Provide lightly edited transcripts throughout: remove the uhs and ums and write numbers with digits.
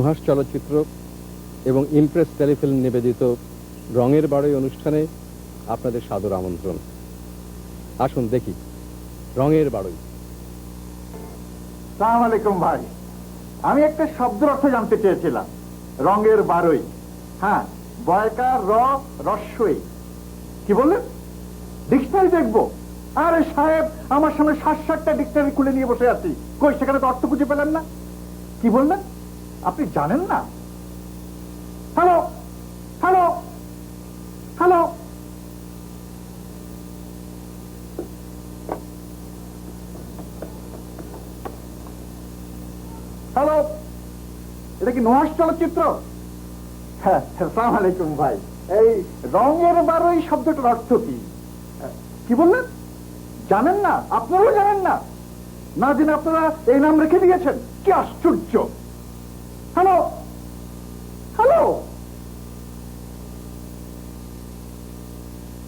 নুহাশ চলচ্চিত্র এবং Impress Telefilm নিবেদিত রঙের বাড়ই অনুষ্ঠানে আপনাদের সাদর আমন্ত্রণ। আসুন দেখি রঙের বাড়ই। আসসালামু আলাইকুম ভাই, আমি একটা শব্দের অর্থ জানতে চেয়েছিলাম। রঙের বাড়ই, হ্যাঁ, বয়কার র রস্যই। কি বললেন? ডিকশনারি দেখবো? আরে সাহেব, আমার সামনে ৬০-৭টা ডিকশনারি খুলে নিয়ে বসে আছি, কই সেখানে তো অর্থ খুঁজে পেলেন না। কি বললেন? আপনি জানেন না? হ্যালো হ্যালো হ্যালো, হ্যালো, এটা কি নুহাশ চলচ্চিত্র? হ্যাঁ, আসসালামু আলাইকুম ভাই। এই রঙের বাড়ই শব্দটার অর্থ কি? কি বললেন? জানেন না? আপনারাও জানেন না? না জেনে আপনারা এই নাম রেখে দিয়েছেন, কি আশ্চর্য। হ্যালো হ্যালো,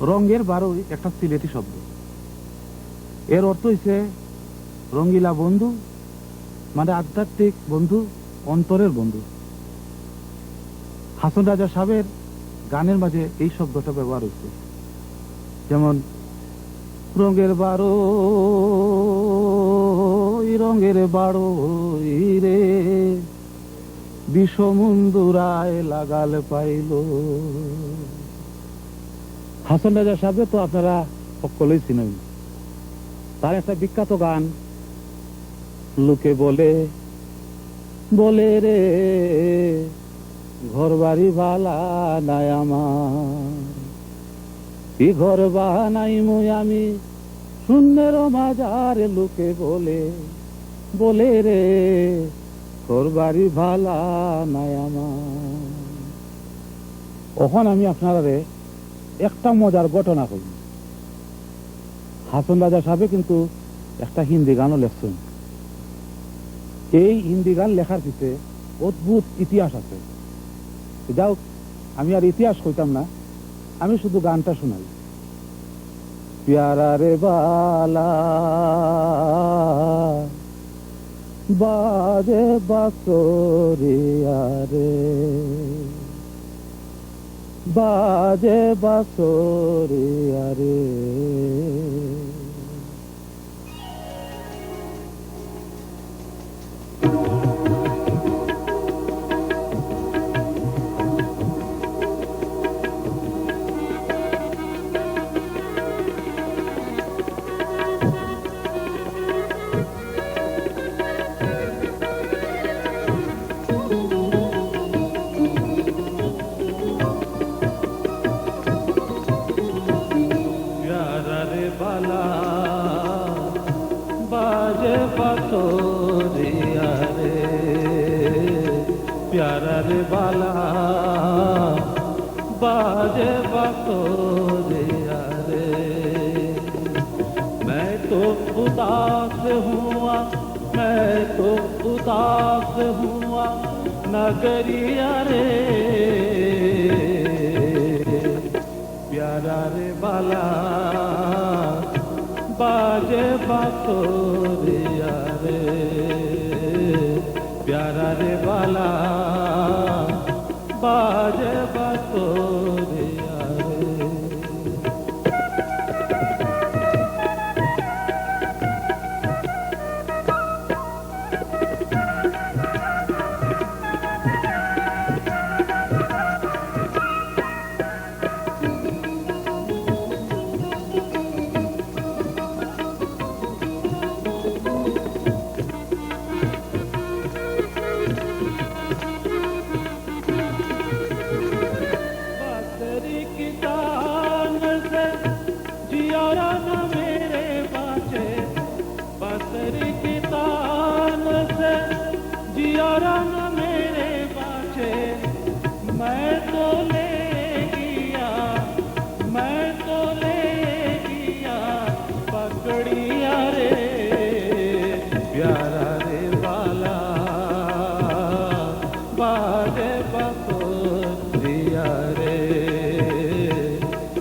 রঙের বাড়ই একটা সিলেটি শব্দ। এর অর্থ হইছে রঙ্গিলা বন্ধু, মানে আধ্যাত্মিক বন্ধু, অন্তরের বন্ধু। হাসন রাজা সাহেবের গানের মাঝে এই শব্দটা ব্যবহার হচ্ছে। যেমন রঙের বাড়ই, রঙের বাড়ই রে, বিষমুন্দুরায় লাগাল পাইল। হাসন রাজা সাহেব তো আপনারা সকলেই চিনেন। তার একটা বিখ্যাত গান, লোকে বলে বলে রে ঘর বাড়ি ভালা নাই আমার, কি ঘর বানাই মুই আমি শূন্যের মাজারে, লোকে বলে বলে রে ঘর বাড়ি ভালা নাই আমার। এখন আমি আপনারা একটা মজার ঘটনা কই। হাসন রাজা সাহেব কিন্তু একটা হিন্দি গানও লেখছেন। এই হিন্দি গান লেখার পিছনে অদ্ভুত ইতিহাস আছে। যাও, আমি আর ইতিহাস কইতাম না, আমি শুধু গানটা শোনাই। প্যারা রে বালা বাজে বাঁশরিয়া রে, বাজে বাঁশরিয়া রে। प्यारा रे बाला बाजे बांसुरिया रे, मैं तो उदास हुआ, मैं तो उदास हुआ नगरिया रे, प्यारा रे बाला बाजे बांसुरिया रे, प्यारा रे बाला बाजे बांसुरिया रे।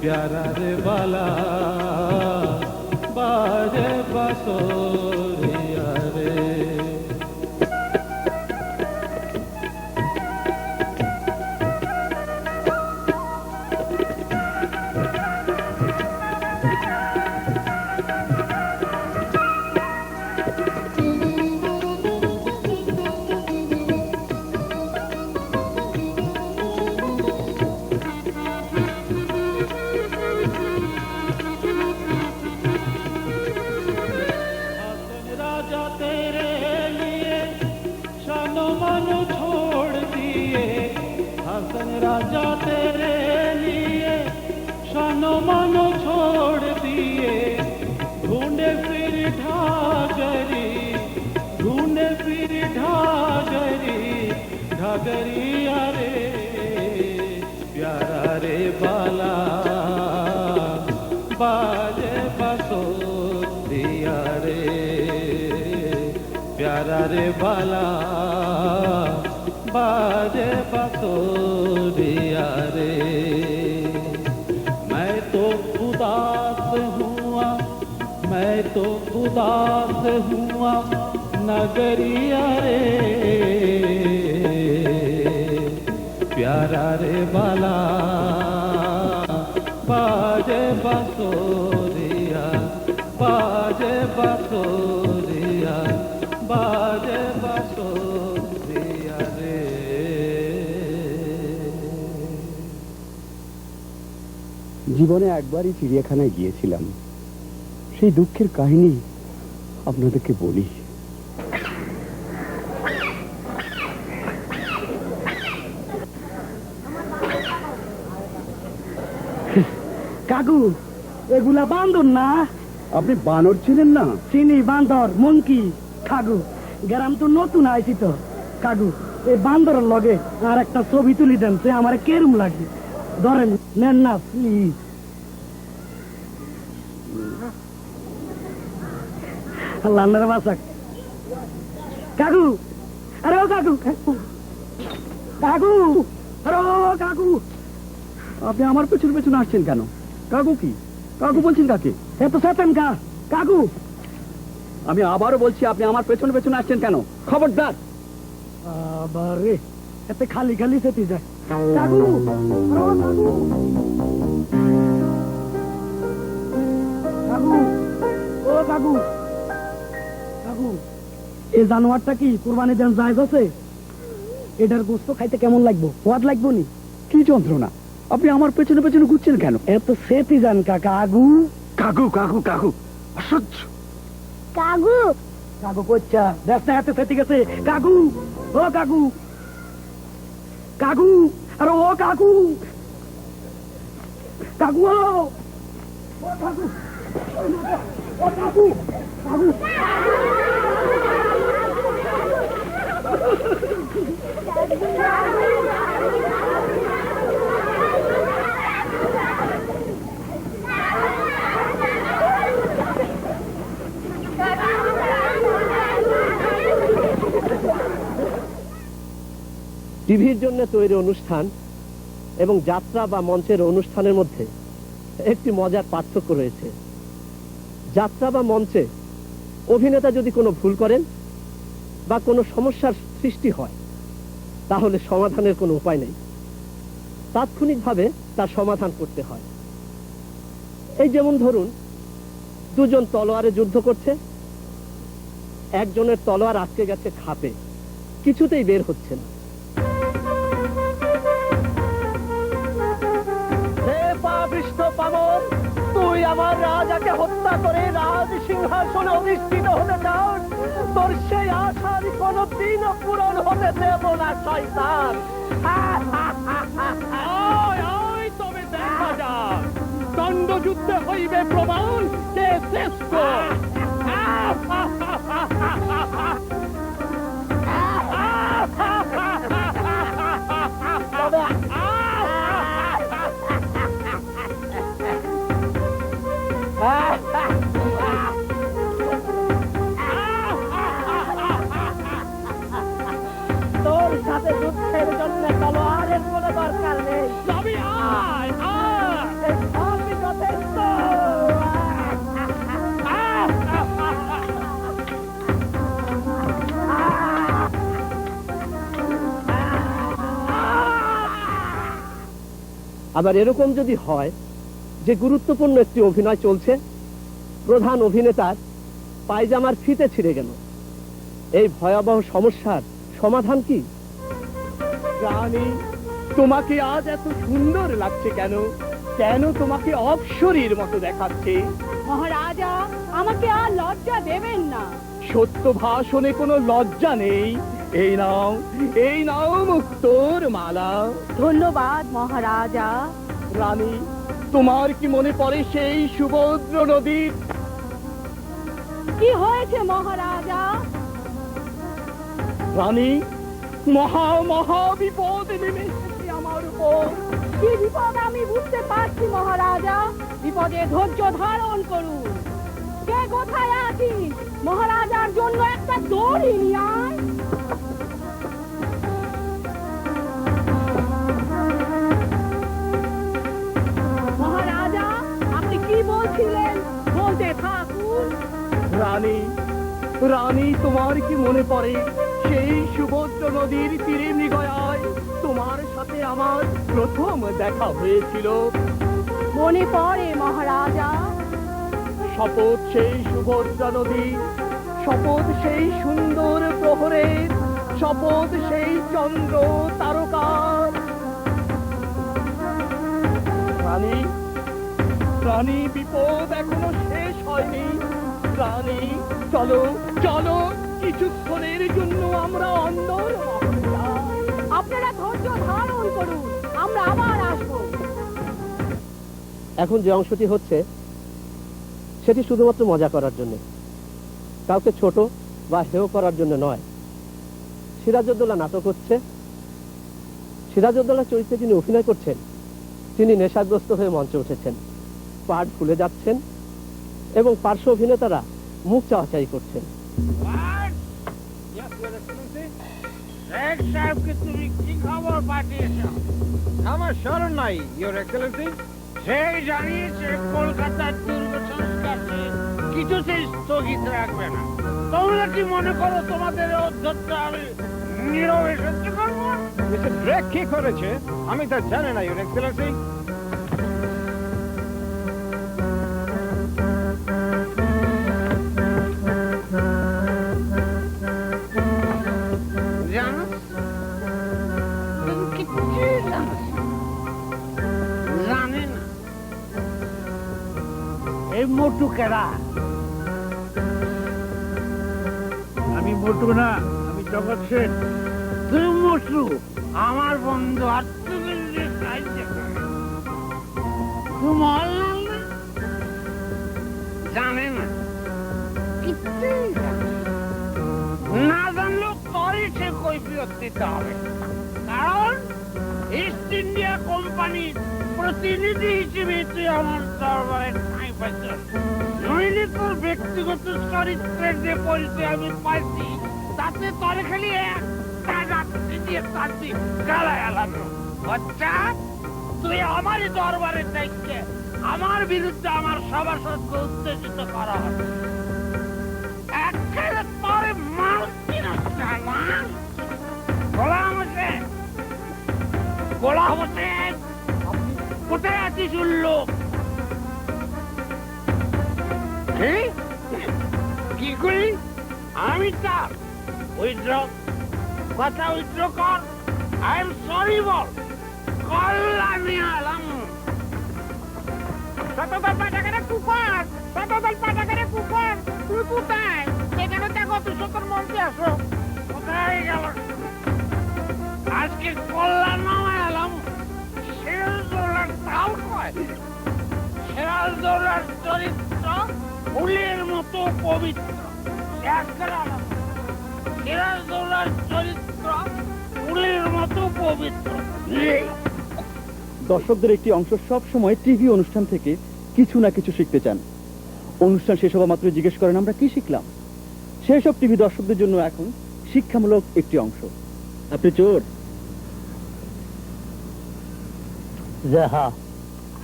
प्यारा रे बाला बाजे बांसुरिया रे। राजा तेरे लिए शन मन छोड़ दिए ढूंढे फिर ढागरी ढागरिया रे प्यारा रे बाला बाजे बसो दिया रे प्यारा रे बाला बाजे बसो दिया रे मैं तो उदास हुआ नगरिया रे प्यारा रे बाला बाजे बसोरिया बाजे बसोरिया बाजे बसोरिया रे। জীবনে একবারই চিড়িয়াখানায় গিয়েছিলাম, সেই দুঃখের কাহিনী আপনাদেরকে বলি। কাকু এগুলা বান্দর না? আপনি বানর ছিলেন না? চিনি, বান্দর, মঙ্কি। কাকু গ্রাম তো নতুন আইছি তো। কাকু এই বান্দরের লগে আর একটা ছবি তুলি দেন, সে আমার কেরম লাগে। ধরেন, নেন না প্লিজ। লান্নার বাসা। কাকু, আরে ও কাকু, কাকু, আরে ও কাকু, আপনি আমার পেছনে পেছনে আসছেন কেন? কাকু কি? কাকু বলছেন কাকে? এত চেতেন কা? কাকু, আমি আবারও বলছি, আপনি আমার পেছনে পেছনে আসছেন কেন? খবরদার! আবার রে, এতে খালি খালি চেতি যায়। কাকু, আরে ও কাকু, কাকু, ও কাকু, কাকু, এই জানোয়ারটা কি কুরবানি দেন জায়েজ আছে? এটার গোস্ত খাইতে কেমন লাগবো? স্বাদ লাগবো নি? কি যন্ত্রণা! আপনি আমার পেছনে পেছনে ঘুরছেন কেন? এত সেতি যান কাকা। আগু কাকু কাকু কাকু, অসহ্য! কাকু, কাকু কোচ্চা দেখ না, এত সেতি গেছে। কাকু, ও কাকু, কাকু, আরে ও কাকু, কাকু, ও কাকু, ও কাকু, কাকু। টিভির জন্য তৈরি অনুষ্ঠান এবং যাত্রা বা মঞ্চের অনুষ্ঠানের মধ্যে একটি মজার পার্থক্য রয়েছে। যাত্রা বা মঞ্চে অভিনেতা যদি কোনো ভুল করেন বা কোনো সমস্যার সৃষ্টি হয়, তাহলে সমাধানের কোনো উপায় নেই, তাৎক্ষণিকভাবে তার সমাধান করতে হয়। এই যেমন ধরুন, দুজন তলোয়ারে যুদ্ধ করছে, একজনের তলোয়ার আটকে গেছে খাপে, কিছুতেই বের হচ্ছে না। তুই আমার রাজাকে হত্যা করে রাজ সিংহাসনে অধিষ্ঠিত হতে চাস, তোর সেই আশা আমি কোনদিনও পূরণ হতে দেব না শয়তান। তবে দেখা যাক, দণ্ডযুদ্ধে হইবে প্রমাণ কে শ্রেষ্ঠ। তোর সাথে যুদ্ধের জন্য তলোয়ারের কোনো দরকার নেই। তবে আয় আয়, সবই যথেষ্ট। আবার এরকম যদি হয় যে গুরুত্বপূর্ণ একটি অভিনয় চলছে, প্রধান অভিনেতার পায়জামার ফিতে ছিঁড়ে গেল, এই ভয়াবহ সমস্যার সমাধান কি? রানী, তোমাকে আজ এত সুন্দর লাগছে কেন? কেন তোমাকে অপ্সরীর মতো দেখাচ্ছে? মহারাজা, আমাকে আর লজ্জা দেবেন না। সত্য ভাষণে কোনো লজ্জা নেই, এই নাও মুক্তোর মালা। ধন্যবাদ মহারাজা। রানী, তোমার কি মনে পড়ে সেই সুভদ্র নদীর? কি হয়েছে মহারাজা? রানী, মহা বিপদ নেমে এসেছে আমার উপর। কি বিপদ আমি বুঝতে পারছি মহারাজা। বিপদে ধৈর্য ধারণ করুন। কে কোথায় আছিস? মহারাজার জন্য একটা দড়ি নিয়ে আয়। মহারাজা, আপনি কি বলছিলেন? বলতে থাকুন। রানী, তোমার কি মনে পড়ে সেই সুভদ্র নদীর তীরে মৃগয়ায় তোমার সাথে আমার প্রথম দেখা হয়েছিল? মনে পড়ে মহারাজা। শপথ সেই সুভদ্রা নদী, শপথ সেই সুন্দর প্রহরের, শপথ সেই চন্দ্র তারকার। রানী, বিপদ এখনো শেষ হয়নি। রানী, চলো কিছুক্ষণের জন্য আমরা অন্দর মহলে যাই। আপনারা ধৈর্য ধারণ করুন, আমরা আবার আসবো। এখন যে অংশটি হচ্ছে সেটি শুধুমাত্র মজা করার জন্য, কাউকে ছোট বা হেয় করার জন্য নয়। সিরাজউদ্দৌলা নাটক হচ্ছে। সিরাজউদ্দৌলা চরিত্রে যিনি অভিনয় করছেন তিনি নেশাগ্রস্ত হয়ে মঞ্চে উঠেছেন, পাড় ফুলে যাচ্ছেন এবং পার্শ্ব অভিনেতারা মুখ চাওয়াচাই করছেন। তুমি কি খবর পাঠিয়েছ? আমার স্মরণ নাই, ইওর এক্সেলেন্সি। সেই জানিয়েছে কলকাতার দুর্গ সংস্কার কিছুতে স্থগিত রাখবে না। তোমরা কি মনে করো তোমাদের অধ্যক্ষ আমি নীরবে সহ্য করবো? মিস্টার ড্রেক কি করেছে আমি তা জানি না, ইওর এক্সেলেন্সি। জানো তুমি কিচ্ছু জানো জানে না। এই মোটু কেরা? আমি মোটু না, আমি জগৎ সেন। তুই মোটু আমার বন্ধু, আর তুমি যে সাহায্য করে তুই মহল্লাল না, জানে না, কিচ্ছুই জানে না। জানলেও তোরই সে কৈফিয়ত দিতে হবে, কারণ ইস্ট ইন্ডিয়া কোম্পানির প্রতিনিধি হিসেবে তুই আমার দরবারে ঠাঁই পাইছ। নইলে তোর ব্যক্তিগত চরিত্রের যে পরিচয় আমি পাইছি তাতে তোর খালি একটা রাত্রি দিয়ে তার দিয়ে গালায় আলানো। বাচ্চা, তুই আমারই দরবারে দেখছে আমার বিরুদ্ধে আমার সভাসদকে উত্তেজিত করা হবে। একেবারে তোর মারছি না সালমান। গোলাম হোসেন, গোলাম হোসেন, কোথায় আছিস উল্লুক? কি করি আমি? তার উইথড্র, কথা উইথড্র কর। আই এম সরি বল। কল্যাণী আলম শতদল পাঠাগারে কুপার, শতদল পাঠাগারে কুপার, তুই কোথায়? এখানে দেখো 270 মঞ্চে আসো। কোথায় গেল? আজকে কল্যাণ নামায় এলাম। সিরাজদৌল্লার তাল কয়, সিরাজদৌল্লার চরিত্র ফুলের মতো পবিত্র। সিরাজদৌল্লার চরিত্র ফুলের মতো পবিত্র। দর্শকদের একটি অংশ সব সময় টিভি অনুষ্ঠান থেকে কিছু না কিছু শিখতে চান। অনুষ্ঠান শেষ হওয়া মাত্র জিজ্ঞেস করেন আমরা কি শিখলাম। সেই সব টিভি দর্শকদের জন্য এখন শিক্ষামূলক একটি অংশ। আপনি চোর?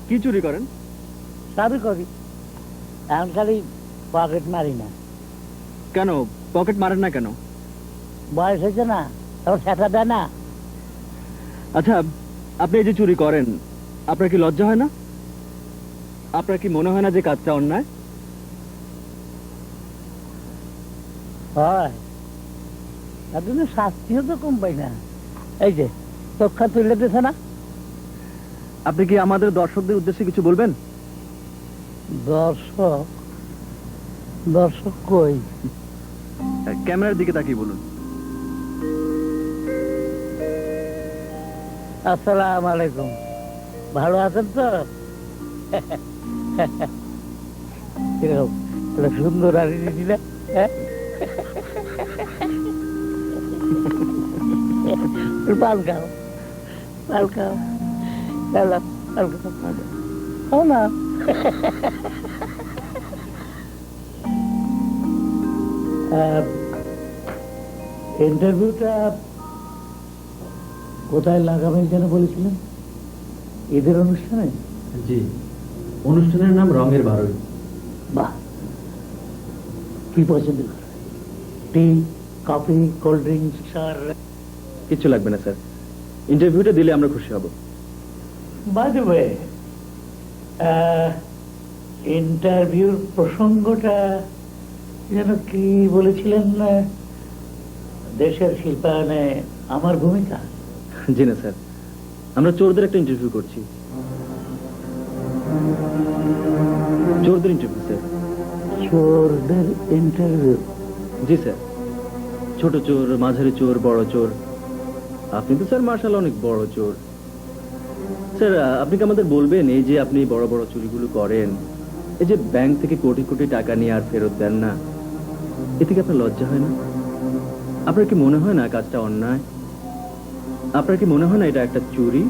কি চুরি করেন? সবই করি, এখন খালি পকেট মারি না। কেন পকেট মারেন না কেন? বয়স হয়েছে না, তখন সেটা দেয় না। আচ্ছা, আপনি এই যে চুরি করেন, আপনার কি লজ্জা হয় না? আপনার কি মনে হয় না যে কাজটা অন্যায়? হয়, তার জন্য শাস্তিও তো কম পাই না। এই যে চোখা তুলে দিছে না। আপনি কি আমাদের দর্শকদের উদ্দেশ্যে কিছু বলবেন? দর্শক? দর্শক কই? ক্যামেরার দিকে তাকিয়ে বলুন। আসসালামু আলাইকুম। ভালো আছেন তো? কিরকম একটা সুন্দর রানী দিলে? পাল খাও, পাল খাও, পাল খাও, খাও না। ইন্টারভিউটা কোথায় লাগাবেন যেন বলেছিলেন? ঈদের অনুষ্ঠানে? জি, অনুষ্ঠানের নাম রঙের বারোই। বাহ, কি পছন্দ করে? টি, কফি, কোল্ড ড্রিঙ্কস, স্যার? কিছু লাগবে না স্যার, ইন্টারভিউটা দিলে আমরা খুশি হব। বাই দ্য ওয়ে, ইন্টারভিউর প্রসঙ্গটা যেন কি বলেছিলেন? দেশের শিল্পায়নে আমার ভূমিকা? জি না স্যার, আমরা চোরদের একটা ইন্টারভিউ করছি। চোরদের ইন্টারভিউ স্যার। চোরদের ইন্টারভিউ? জি স্যার, ছোট চোর, মাঝারি চোর, বড় চোর। আপনি তো স্যার মার্শাল অনেক বড় চোর। স্যার, আপনি কি আমাদের বলবেন, এই যে আপনি বড় বড় চুরিগুলো করেন, এই যে ব্যাংক থেকে কোটি কোটি টাকা নিয়ে আর ফেরত দেন না, এ থেকে আপনার লজ্জা হয় না? আপনার কি মনে হয় না কাজটা অন্যায়? আপনার কি মনে হয় না এটা একটা চুরি?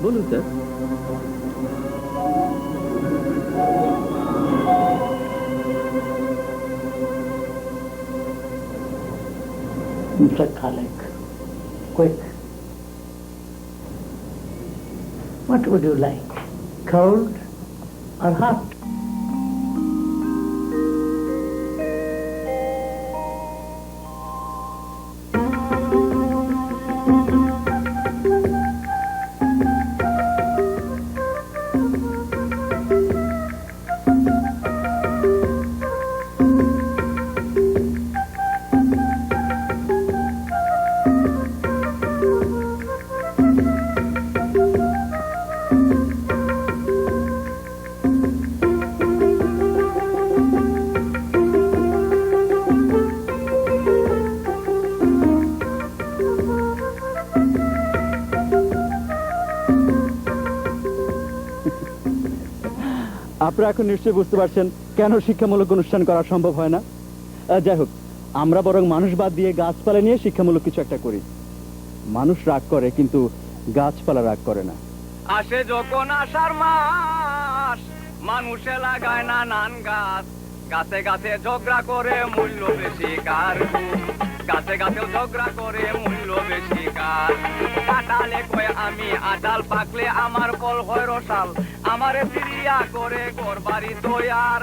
বলুন sir. Mr. Khalek, quick. What would you like? Cold or hot? আপনারা এখন নিশ্চয়ই বুঝতে পারছেন কেন শিক্ষামূলক অনুষ্ঠান করা সম্ভব হয় না। যাই হোক, আমরা বরং মানুষ বাদ দিয়ে গাছপালা নিয়ে শিক্ষামূলক কিছু একটা করি। মানুষ রাগ করে, কিন্তু গাছপালা রাগ করে না। আসে যখন আষাঢ় মাস, মানুষে লাগায় নানান গাছ, গাছে গাছে ঝগড়া করে মূল্য বেশি কার, গাছে গাছেও ঝগড়া করে মূল্য বেশি কার। কাঁঠালে কয় আমি আটাল, পাকলে আমার ফল হয় রসাল, আমারে ফিরিয়া করে ঘর বাড়ি তৈয়ার।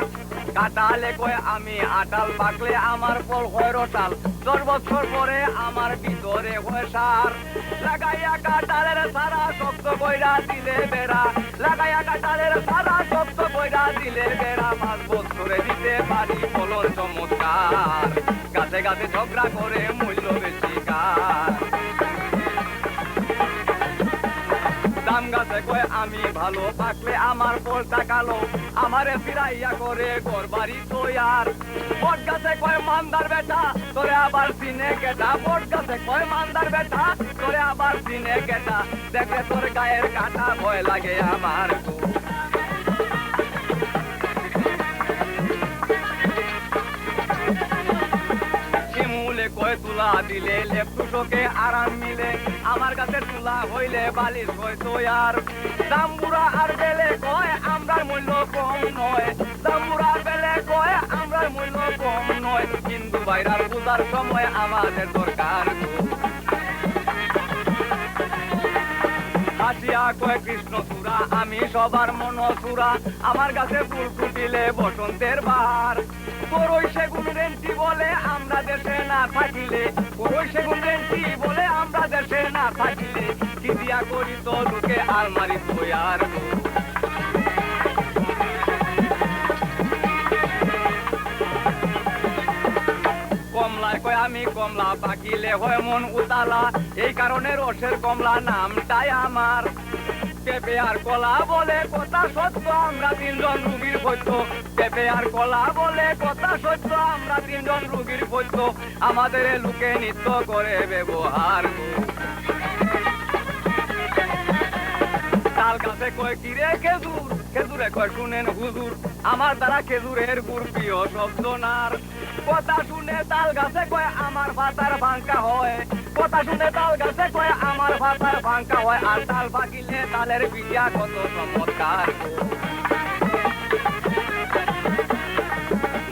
কাঁঠালে কয় আমি আটাল, পাকলে আমার ফল হয় রসাল, 10 বছর পরে আমার ভিতরে হয় সার। লাগাইয়া কাঁঠালের সারা শক্ত কইরা দিলে বেড়া, লাগাইয়া কাঁঠালের সারা শক্ত কইরা দিলে বেড়া, 5 বছরে দিতে পারি ফলন চমৎকার। গাছে গাছে ঝগড়া করে মূল্য বেশি কার। দাম গাছে কয় আমি ভালো, পাকলে আমার ফলটা কালো, আমারে ফিরাইয়া করে ঘর বাড়ি তৈয়ার। বট গাছে কয় মান্দার বেটা, তোরে আবার চিনে গেটা, বট গাছে কয় মান্দার বেটা, তোরে আবার চিনে গেটা, দেখে তোর গায়ের কাটা ভয় লাগে আমার। শিমুলে কয় তুলা দিলে লেপটুসকে আরাম মিলে, আমার কাছে তুলা হইলে বালিশ হয় তৈয়ার। জাম্বুরা আর বেলে কয় আমরার মূল্য কম নয়, জাম্বুরা বেলে কয় আমরার মূল্য কম নয়, কিন্তু বাইরার পূজার সময় আমাদের দরকার। আসিয়া কয় কৃষ্ণ চূড়া, আমি সবার মন চূড়া, আমার কাছে ফুল ফুটিলে বসন্তের বাহার। করই সেগুন রেন্টি বলে আমরা দেশে না থাকিলে, করই সেগুন রেন্টি বলে আমরা দেশে না থাকিলে, কি দিয়া করি তো লোকে আলমারি তৈয়ার। কমলায় কয় আমি কমলা, পাকিলে হয় মন উতালা, এই কারণে রসের কমলা নামটাই আমার। পেঁপে আর কলা বলে কথা সত্য, আমরা 3 জন রুগীর সত্য, পেঁপে আর কলা বলে কথা সত্য, আমরা 3 জন রুগীর সত্য, আমাদের লোকে নৃত্য করে ব্যবহার। তাল গাছে কয় কিরে খেজুর, খেজুরে কয় শুনেন হুজুর, আমার দ্বারা খেজুরের গুড় প্রিয় শব্দ নার। কথা শুনে তাল গাছে কয় আমার ভাতার ভাঙ্কা হয়, কথা শুনে তাল গাছে কয় আমার ভাতার ভাঙ্কা হয়, আর তাল পাকিলে তালের পিঠা কত চমৎকার।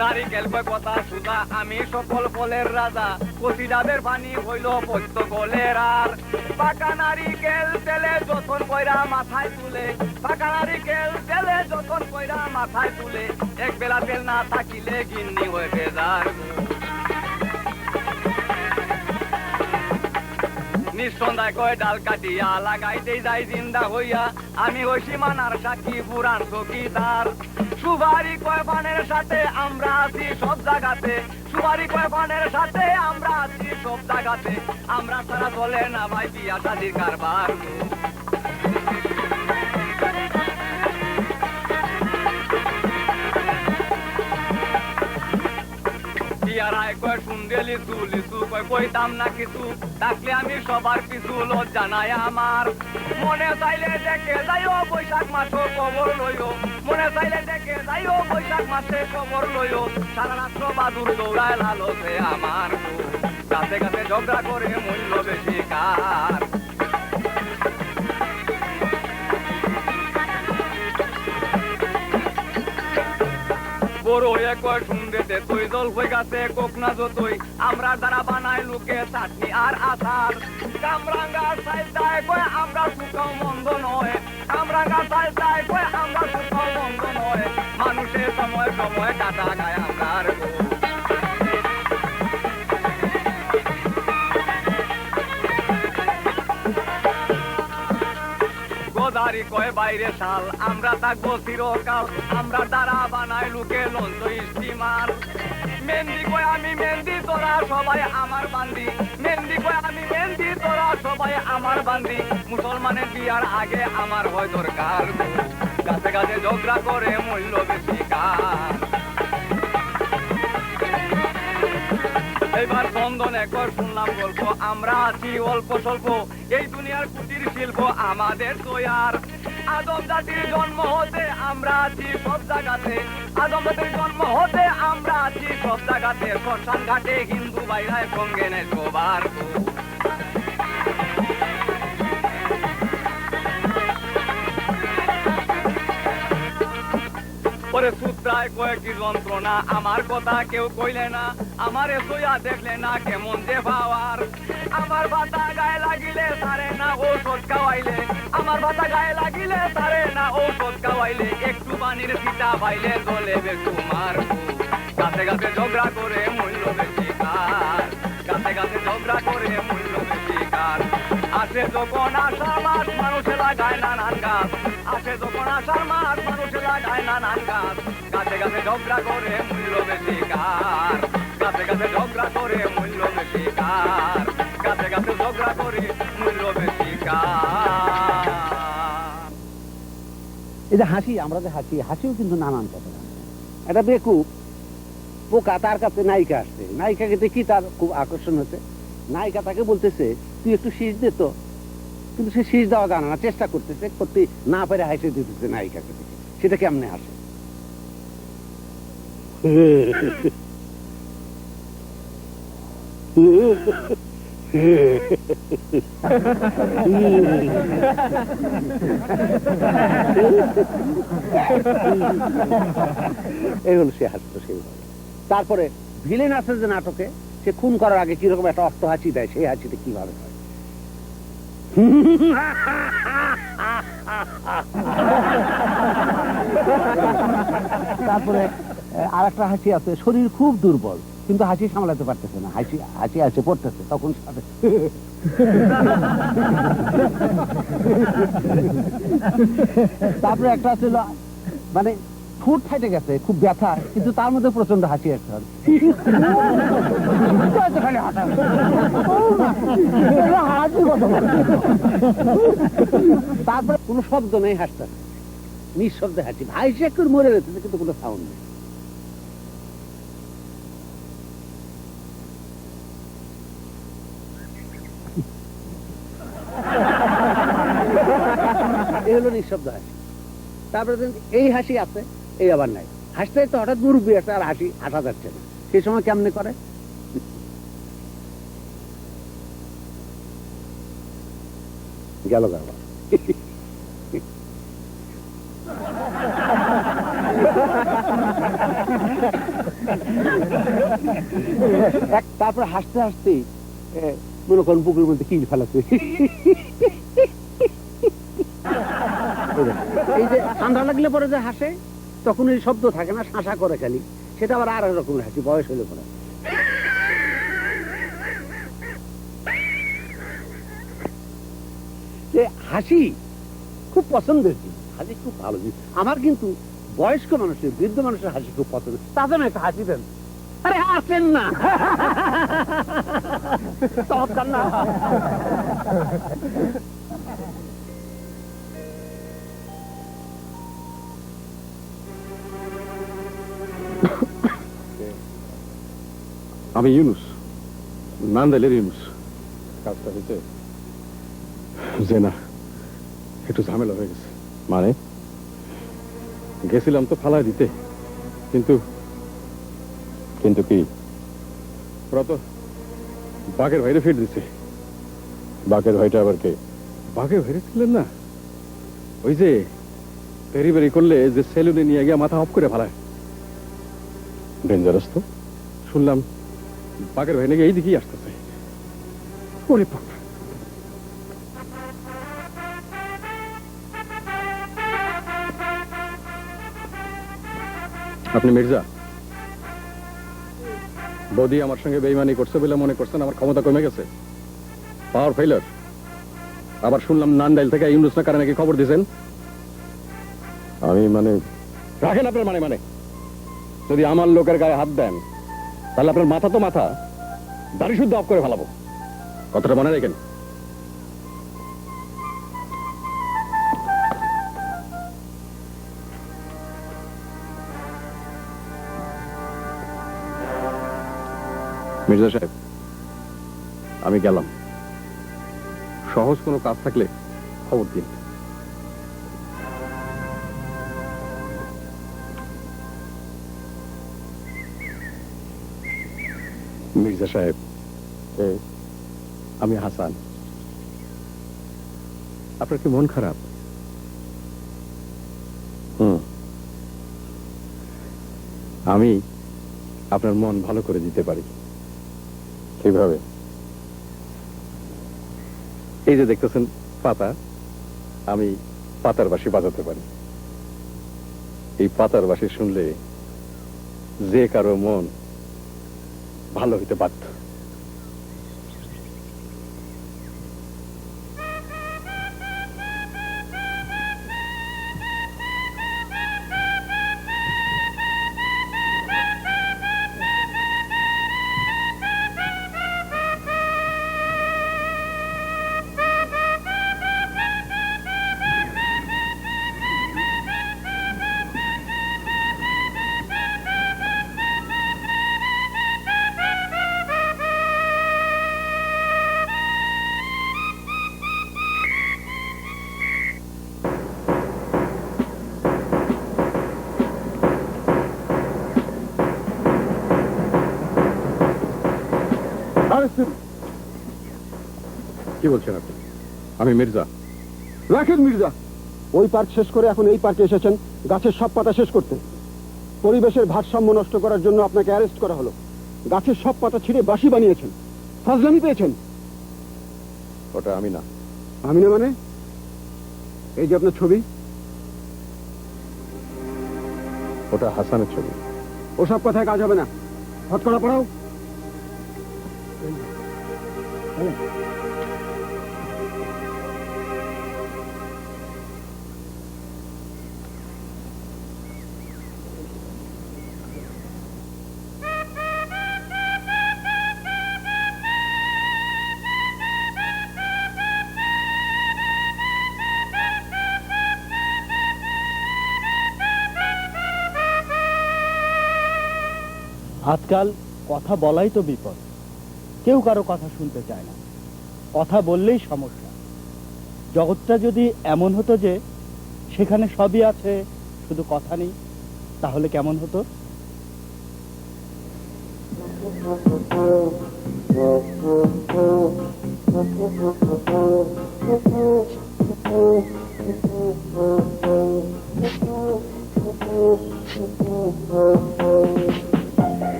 নারিকেল কয় কথা সুদা আমি সকল ফলের রাজা, কচি ডাবের পানি হইল পৈত্য গলের আর। পাকা নারিকেল তেলে যতন কইরা মাথায় তুলে, পাকা নারিকেল তেলে যতন কইরা মাথায় তুলে, এক বেলা তেল না থাকিলে গিন্নি হয়ে বেজার। নিঃসন্ধ্যায় কয় ডাল কাটিয়া লাগাইতে যাই জিন্দা হইয়া, আমি হইছি মানার সাক্ষী পুরাণ চকিদার। সুবারি কয় পানের সাথে আমরা আছি সব জায়গাতে, সুবারি কয় পানের সাথে আমরা আছি সব জায়গাতে, আমরা ছাড়া চলে না ভাই বিয়া শাদির কারবার। বিয়ারায় কয় শুনবে লিচু, লিচু কয় কইতাম না কিছু, থাকলে আমি সবার পিছু লজ্জা নাই আমার। মনে চাইলে দেখে যাইও বৈশাখ মাসে খবর লইও, মনে চাইলে দেখে যাইও বৈশাখ মাসে খবর লইও, সারা রাত্র বাদুর দৌড়ায় লালসে আমার। গাছে গাছে ঝগড়া করে মূল্য বেশি কার। বড় হয়ে কয় শুনবে তুই জলফই গাছে কোক না যতই, আমরা দ্বারা বানাই লোকে চাটনি আর আচার। কামরাঙ্গা সাইডায় কয় আমরা সুখাও মন্দ নয়, কামরাঙ্গা সাইডায় কয় আমরা সুখাও মন্দ নয়, মানুষের সময় সময় কাটা গায় আমার। গোদারি কয় বাইরে শাল, আমরা থাকবো চিরকাল, আমরা দ্বারা বানাই লোকে লঞ্চ স্টিমার। মেহেন্দি কয় আমি মেহেন্দি তোরা সবাই আমার বান্দি, মেহেন্দি কয় আমি মেহেন্দি তোরা সবাই আমার বান্দি, মুসলমানের বিয়ার আগে আমার হয় দরকার। গাছে গাছে ঝগড়া করে মূল্য বেশি কার। এইবার চন্দন একর শুনলাম গল্প, আমরা আছি অল্প স্বল্প, এই দুনিয়ার কুটির শিল্প আমাদের তৈয়ার। আদম জাতির জন্ম হতে আমরা আছি সব জায়গাতে, আদম জাতির জন্ম হতে আমরা আছি সব জায়গাতে, শ্মশান ঘাটে হিন্দু বাইরায় সঙ্গে নেই সবার। পরে সূত্রায় কয়েকটি যন্ত্রণা, আমার কথা কেউ কইলে না, আমারে সইয়া দেখলে না কেমন যে পাওয়ার। আমার ভাতা গায়ে লাগিলে তারে না ঔষধ খাওয়াইলে, আমার ভাতা গায়ে লাগিলে তারে না ঔষধ খাওয়াইলে, একটু পানির পিতা পাইলে জলে বেকুমার। গাছে গাছে ঝগড়া করে মূল্য বেশি কার, গাছে গাছে ঝগড়া করে মূল্য বেশি কার। আসে যখন আষাঢ় মাস মানুষে লাগায় নানান গাছ, আসে যখন আষাঢ় মাস মানুষে লাগায় নানান গাছ, গাছে গাছে ঝগড়া করে মূল্য বেশি কার, গাছে গাছে ঝগড়া করে মূল্য বেশি কার, গাছে গাছে ঝগড়া করে মূল্য বেশি কার। এই যে হাসি, আমরা যে হাসি, হাসিও কিন্তু নানান কথা। একটা বেকুব পোকা, তার কাছে নায়িকা আসছে, নায়িকাকে দেখি তার খুব আকর্ষণ হচ্ছে, নায়িকা তাকে বলতেছে তুই একটু শীষ দে তো, কিন্তু সে শীষ দেওয়া জানে না, চেষ্টা করতেছে, করতে না পেরে হাসে দিতেছে নায়িকাকে দেখে। সেটা কেমনে হাসে? এগুলো সে হাসতো সেইভাবে। তারপরে ভিলেন আছে যে নাটকে, সে খুন করার আগে কিরকম একটা অর্থ হাসি দেয়, সেই হাসিটা কিভাবে হয়। তারপরে আর একটা হাসি আছে, শরীর খুব দুর্বল কিন্তু হাসি সামলাতে পারতেছে না, হাসি হাসি হাসি পড়তেছে, তখন তারপরে একটা ছিল মানে ঠোঁট ফাইটে গেছে, খুব ব্যথা, কিন্তু তার মধ্যে প্রচন্ড হাসি আসতে হবে। তারপরে কোনো শব্দ নেই, হাসতে নিঃশব্দে হাসি, ভাই সে একটু মরে গেছে কিন্তু কোনো সাউন্ড নেই। হলো নিঃশব্দ হাসি। তারপরে এই হাসি আছে, এই আবার নাই। হাসতে তো হঠাৎ মুরব্বী আসে আর হাসা যাচ্ছে না, সেই সময় কেমনে করে? গেল গাবা। তারপর হাসতে হাসতে মনে করেন বুকের মধ্যে কিল ফেলাচ্ছে। এই যে ঠান্ডা লাগলে পরে যে হাসে, তখন এই শব্দ থাকে না, শাঁসা করে খালি, সেটা আবার আর এক রকমের হাসি বয়স হলে পরে। যে হাসি খুব পছন্দের জিনিস, হাসি খুব ভালো জিনিস। আমার কিন্তু বয়স্ক মানুষের, বৃদ্ধ মানুষের হাসি খুব পছন্দ। তাদের একটা হাসি দেন, আরে হাসেন না, চমৎকার না? আমি ইউনুস, নান্দাইলের ইউনুস। কাজটা হয়েছে যে না, একটু ঝামেলা হয়ে গেছে। মানে গেছিলাম তো ফালাই দিতে, কিন্তু কিন্তু কি, ওরা তো বাঘের ভাইরে ফিট দিছে। বাঘের ভাইটা আবার কে? বাঘের ভাইরে ছিলেন না, ওই যে পেরি বেরি করলে যে সেলুনে নিয়ে গিয়ে মাথা অফ করে ফেলায়, ডেঞ্জারাস তো। শুনলাম বাঘের ভাই নাকি এই দিকেই আসতেছে। ওরে বাবা! আপনি মির্জা? বৌদি আমার সঙ্গে বেইমানি করছে বলে মনে করছেন আমার ক্ষমতা কমে গেছে, পাওয়ার ফেলার? আবার শুনলাম নান্দাইল থেকে ইউনুস না কারণে নাকি খবর দিয়েছেন। আমি মানে রাখেন আপনার মানে যদি আমার লোকের গায়ে হাত দেন তাহলে আপনার মাথা তো মাথা, দাড়ি শুদ্ধ অফ করে ফেলাবো। কথাটা মনে রাখেন। মির্জা সাহেব, আমি গেলাম। সহজ কোনো কাজ থাকলে খবর দিন। মির্জা সাহেব, আমি হাসান। আপনার কি মন খারাপ? আমি আপনার মন ভালো করে দিতে পারি। কিভাবে? এই যে দেখতেছেন পাতা, আমি পাতার বাঁশি বাজাতে পারি। এই পাতার বাঁশি শুনলে যে কারো মন ভালো হইতে বাধ্য। কি বলছেন আপনি? আমি মির্জা। রাখেন মির্জা, ওই পার্ক শেষ করে এখন এই পার্কে এসেছেন গাছের সব পাতা শেষ করতে। পরিবেশের ভারসাম্য নষ্ট করার জন্য আপনাকে অ্যারেস্ট করা হলো। গাছের সব পাতা ছিঁড়ে বাঁশি বানিয়েছেন, ফাজলামি পেয়েছেন। ওটা আমি না। আমি না মানে? এই যে আপনার ছবি, ওটা হাসানের ছবি। ওসব কথায় কাজ হবে না, হটকড়া পড়াও। আজকাল কথা বলাই তো বিপদ, কেউ কারো কথা শুনতে চায় না, কথা বললেই সমস্যা। জগৎটা যদি এমন হতো যে সেখানে সবই আছে, শুধু কথা নেই। তাহলে কেমন হতো?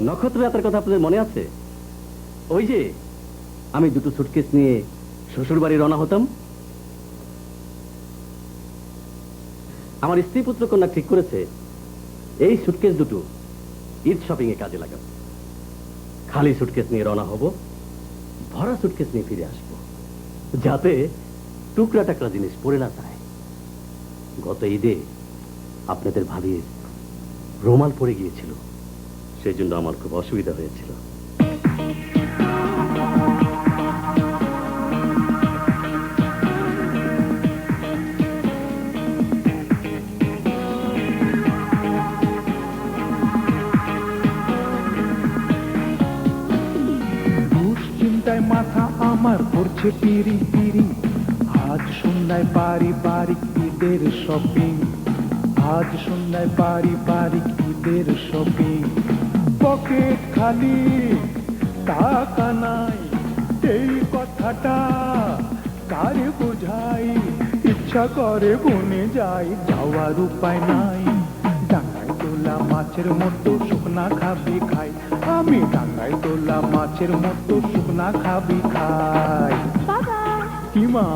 নক্ষত্র যাত্রার কথা আপনাদের মনে আছে? ওই যে আমি দুটো সুটকেস নিয়ে শ্বশুর বাড়ি রওনা হতাম। আমার স্ত্রী পুত্র কন্যা ঠিক করেছে এই সুটকেস দুটো ঈদ শপিং এ কাজে লাগাবো। খালি সুটকেস নিয়ে রওনা হব, ভরা সুটকেস নিয়ে ফিরে আসবো, যাতে টুকরা টাকরা জিনিস পড়ে না যায়। গত ঈদে আপনাদের ভাবির রুমাল পড়ে গিয়েছিল, সেই জন্য আমার খুব অসুবিধা হয়েছিল। দুশ্চিন্তায় মাথা আমার করছে পিরি পিরি, আজ সন্ধ্যায় পারিবারিক ঈদের শপিং, আজ সন্ধ্যায় পারিবারিক ঈদের শপিং। পকেট খালি, টাকা নাই, এই কথাটা কারে বোঝাই? ইচ্ছা করে বনে যাই, যাওয়ার উপায় নাই। ডাঙায় তোলা মাছের মতো শুকনা খাবি খাই, আমি ডাঙায় তোলা মাছের মতো শুকনা খাবি খাই। কি মা?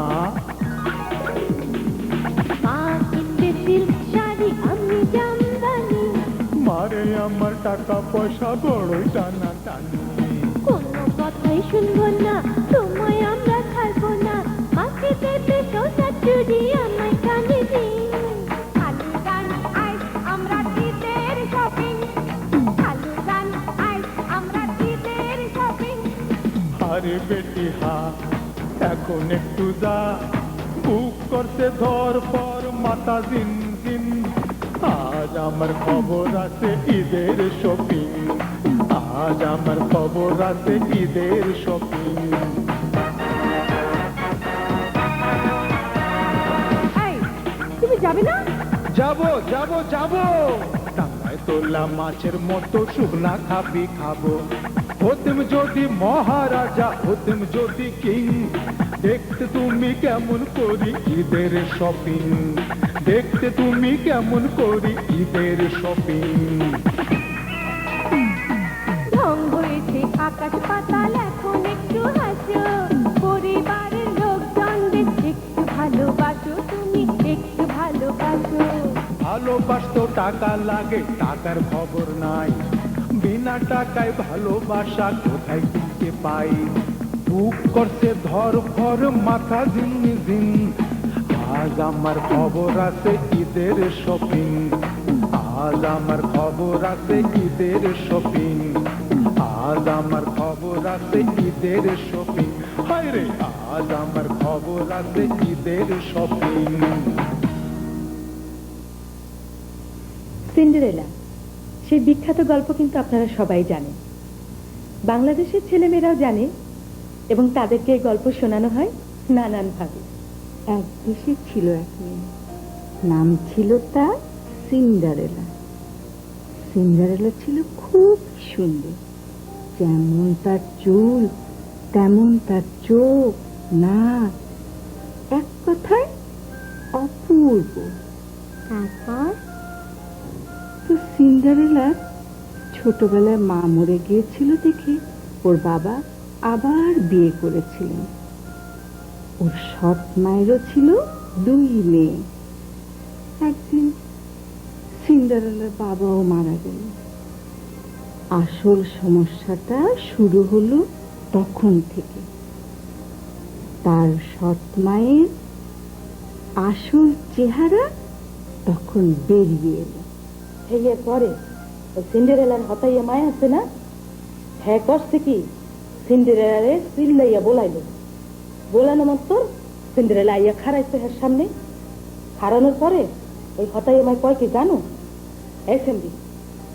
মারে আমার টাকা পয়সা বড়ই টানা টানি, কোনো কথাই শুনবো না, তোমায় আমরা ছাড়বো না, মাকে দেবে সোনা চুরি আমায় কানে দিন। আলু গান আইস আমরা ঈদের শপিং, আলু গান আইস আমরা ঈদের শপিং। আরে বেটি হা, এখন একটু যা, বুক করতে ধর পর মাথা দিন দিন। আজ আমার খবর আছে ঈদের শপিং, আজ আমার খবর আছে ঈদের শপিং। তুমি যাবে না? যাবো যাবো যাবো, ডাঙায় তোলা মাছের মতো শুকনা খাবি খাবো। হতেম যদি মহারাজা, হতেম যদি কিং, দেখতে তুমি কেমন করি ঈদের শপিং, দেখতে তুমি কেমন করি ঈদের শপিং। ঢং হয়েছে আকাশ পাতাল, এখন একটু হাসো, পরিবারের লোকজনদের একটু ভালোবাসো, তুমি একটু ভালোবাসো। ভালোবাসতো টাকা লাগে, টাকার খবর নাই, বিনা টাকায় ভালোবাসা কোথায় কিনতে পাই? বুক করতে ধর ফর মাথা ঝিন ঝিন, আজ আমার খবর আছে ঈদের শপিং, আজ আমার খবর আছে ঈদের শপিং, আজ আমার খবর আছে ঈদের শপিং। হায় রে, আজ আমার খবর আছে ঈদের শপিং। সিন্ডারেলা সেই বিখ্যাত গল্প কিন্তু আপনারা সবাই জানেন, বাংলাদেশের ছেলেমেয়েরাও জানে, এবং তাদেরকে এই গল্প শোনানো হয় নানানভাবে। এক দেশে ছিল এক মেয়ে, নাম ছিল তার সিন্ডারেলা। সিন্ডারেলা ছিল খুব সুন্দর, যেমন তার চুল তেমন তার চোখ, নাক, এক কথায় অপূর্ব। তারপর তো সিন্ডারেলার ছোটবেলায় মা মরে গিয়েছিল দেখে ওর বাবা আবার বিয়ে করেছিলেন। ওর সৎ মায়েরও ছিল 2 মেয়ে। একদিন সিন্ডারেলার বাবাও মারা গেল। আসল সমস্যাটা শুরু হলো তখন থেকে। তার সৎ মায়ের আসল চেহারা তখন বেরিয়ে এলো। এর পরে সিন্ডারেলার হতাইয়া মায় আছে না, হ্যাঁ করছে কি, সিন্ডারেলারে চিল্লাইয়া বলাইলো। বলানো মাত্র সিন্ডারেলা আইয়া খাড়াইছে হের সামনে। খাড়ানোর পরে ওই হতাইয়া মায় কয় কি জানো, এই সেন্ডি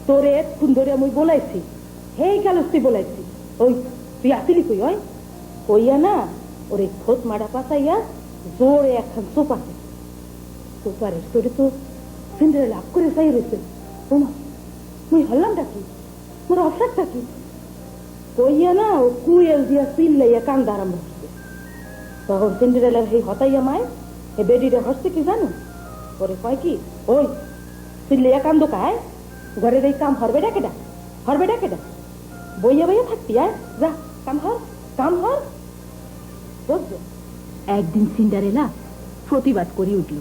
তোরে এতক্ষণ ধরে আমি বলাইছি, হেই কালস তুই বলাইছি, ওই তুই আসিলি কই? ওই কইয়া না ওরে খোঁজ মারা পাতাইয়া জোরে একখান সোপাতে সোপারের তোরে তো সিন্ডারেলা আপ করে চাই রয়েছে। ওমা মুই হল্লামটা কি, মোর অফসারটা কি কইয়া না ও কুয়েল দিয়া চিল্লাইয়া কান্দা আরম্ভ করছে। তখন সিন্ডারেলার সেই হতাইয়া মায় হে বেডিটা হসছে কি জানো, ওরে কয় কি, ওই চিল্লাইয়া কান্দো কায়, ঘরের এই কাম হরবে ডাকেডা, হরবে ডাকেডা, বইয়া বইয়া থাকতি, আয় যা কাম হর, কাম হর। বুঝছো? একদিন সিন্ডারেলা প্রতিবাদ করে উঠল।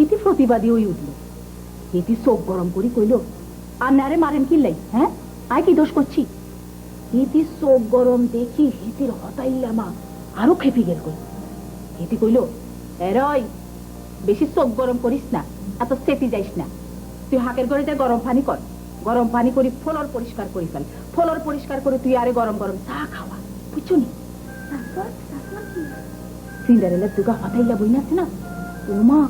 ইতি প্রতিবাদী হয়ে উঠল। ইতি চোখ গরম করে কইল, আনারে মারেন কিল্লাই, হ্যাঁ আয় কি দোষ করছি? ইতি চোখ গরম দেখি হিতির হতাইল্লামা আরো খেপি গেল। কই ইতি কইল, এরই বেশি চোখ গরম করিস না, এত চেপি যাইস না। তুই হাকের ঘরে যা গরম পানি কর, গরম পানি করি ফ্লোর পরিষ্কার করি ফেল, ফ্লোর পরিষ্কার করে তুই আরে গরম গরম চা খাওয়া, বুঝছো নি? সিন্ডারেলার দুগা হতাইলা বই না আছে না, ওমা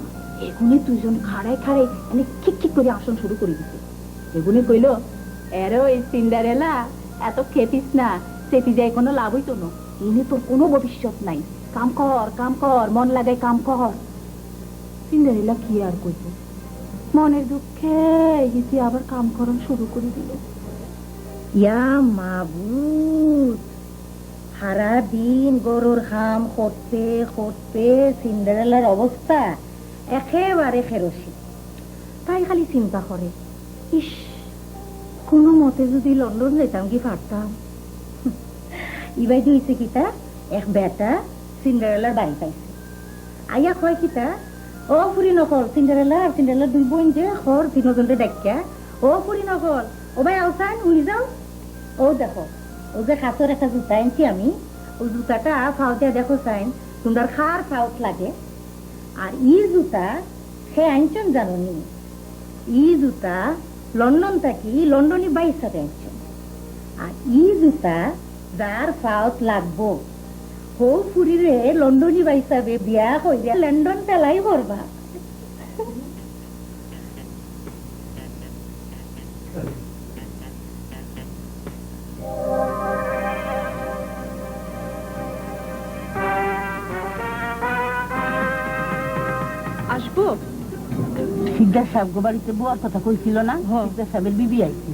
এগুনে দুইজন খাড়ায় খাড়ায় মানে ঠিক ঠিক করে আসন শুরু করে দিছে। এগুনে কইল, এরো এই সিন্ডারেলা এত খেপিস না, চেপি যায় কোনো লাভ হইতো না, এনে তোর কোনো ভবিষ্যৎ নাই, কাম কর কাম কর, মন লাগাই কাম কর। সিন্ডারেলা কি আর কইব, মনের দুঃখে হিসি আবার কাম করন শুরু করে দিল। ইয়া মাবুদ, সারা দিন গরুর হাম করতে করতে সিন্ডারেলার অবস্থা একেবারে ফেরসি। তাই খালি চিন্তা করে, ইস কোনো মতে যদি লন্ডন যেতাম কি পারতাম। ইবাই দিয়েছে কিতা, এক বেটা সিন্ডারেলার বাড়ি পাইছে, আইয়া কয় কিতা, ও ফুরি নকল সিন্ডারেলা আর সিন্ডারেলার 2 বোন যে খর তিনজনকে ডাক্যা, ও ফুরি নকল ও ভাই আওসান উড়ি যাও, ও দেখো ও যে খাসর একটা জুতা আনছি আমি, ওই জুতাটা ফাউতে দেখো সাইন সুন্দর খার ফাউট লাগে। আর ই জুতা সে আনছেন জানি, ই জুতা লন্ডন থাকি লন্ডনী বাইর সাথে আনছেন। আর ই জুতা যার ফাউট লাগবো হো ফুরিরে লন্ডনী বাইসাবে বিয়া কইরা লন্ডন পেলাই করবা। আসবো? সিদ্ধার সাহেব বাড়িতে বুয়ার কথা কইছিল না, সিদ্ধার সাহেবের বিবি আইছে।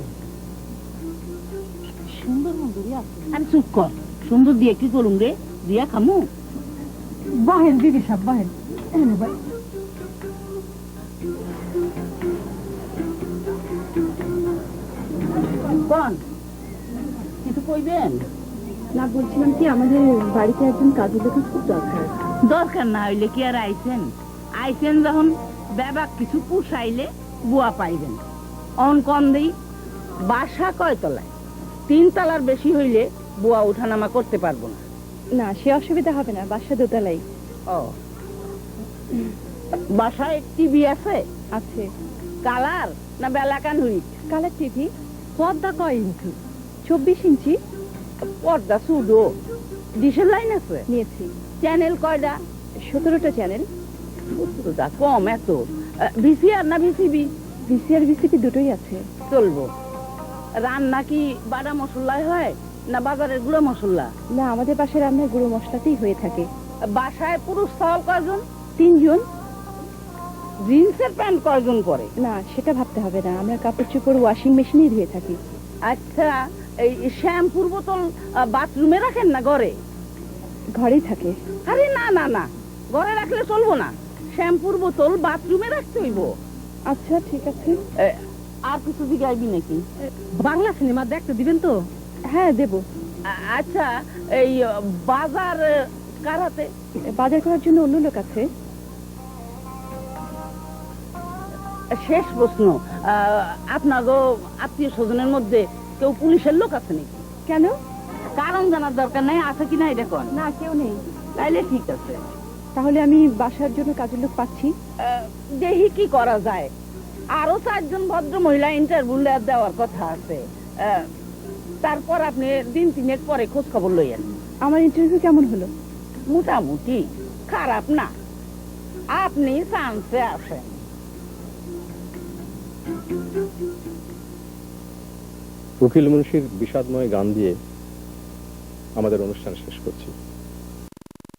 সুন্দর মন্দরই আছে। আমি চুপ কর, সুন্দর দিয়ে কি করুম রে, দিয়া খামু? বাহেন দিদি সাহেব বাহেন। কোন কিছু কইবেন না? বলছিলাম কি আমাদের বাড়িতে একজন কাজের লোকের খুব দরকার। দরকার না হইলে কি আর আইছেন? আইছেন যখন বেবাক কিছু পুষাইলে বুয়া পাইবেন। অন কন দেই, বাসা কয় তলায়? 3 তলার বেশি হইলে বুয়া উঠানামা করতে পারবো না। না সে অসুবিধা হবে না, বাসা 2 তলাই। ও বাসায় টিভি আছে? আছে। কালার না বেলাকান হুইট? Colour TV. পর্দা কয় ইঞ্চি? 24 ইঞ্চি। পর্দা সুডো। ডিশের লাইন আছে? নিয়েছি। চ্যানেল কয়টা? 17টা চ্যানেল। 17টা কম এত। ভিসিআর না ভিসিবি? ভিসিআর ভিসিবি দুটোই আছে। চলবো। রান্না কি বাটা মশলায় হয় না বাজারের গুঁড়ো মশলা? না, আমাদের বাসায় রান্নার গুঁড়ো মশলাতেই হয়ে থাকে। বাসায় পুরুষ চাওয়াল কয়জন? 3 জন। জিন্সের প্যান্ট কয়জন পরে? না, সেটা ভাবতে হবে না, আমরা কাপড় চোপড় ওয়াশিং মেশিনেই ধুয়ে থাকি। আচ্ছা, এই শ্যাম্পুর বোতল বাথরুমে রাখেন না ঘরে? ঘরেই থাকে। আরে না না না, ঘরে রাখলে চলবো না, শ্যাম্পুর বোতল বাথরুমে রাখতে হইব। আচ্ছা ঠিক আছে। আর কিছু জিগাইবি নাকি? বাংলা সিনেমা দেখতে দিবেন তো? হ্যাঁ দেব। আচ্ছা, এই বাজার কার হাতে? বাজার করার জন্য অন্য লোক আছে। শেষ প্রশ্ন, আপনার আত্মীয় স্বজনের মধ্যে কেউ পুলিশের লোক আছে নাকি? কেন? কারণ জানার দরকার নাই, আছে কিনা এটা কোন? না, কেউ নেই। তাইলে ঠিক আছে। তাহলে আমি বাসার জন্য কাজের লোক পাচ্ছি। দেখি কি করা যায়। আরো 4 জন ভদ্র মহিলা ইন্টারভিউ দেওয়ার কথা আছে। তারপর আপনি দিন 3 পরে খোঁজ খবর লইয়েন। আমার ইন্টারভিউ কেমন হলো? মোটামুটি, খারাপ না। আপনি চান্সে আসেন। উকিল মুন্সির বিষাদময় গান দিয়ে আমাদের অনুষ্ঠান শেষ করছি।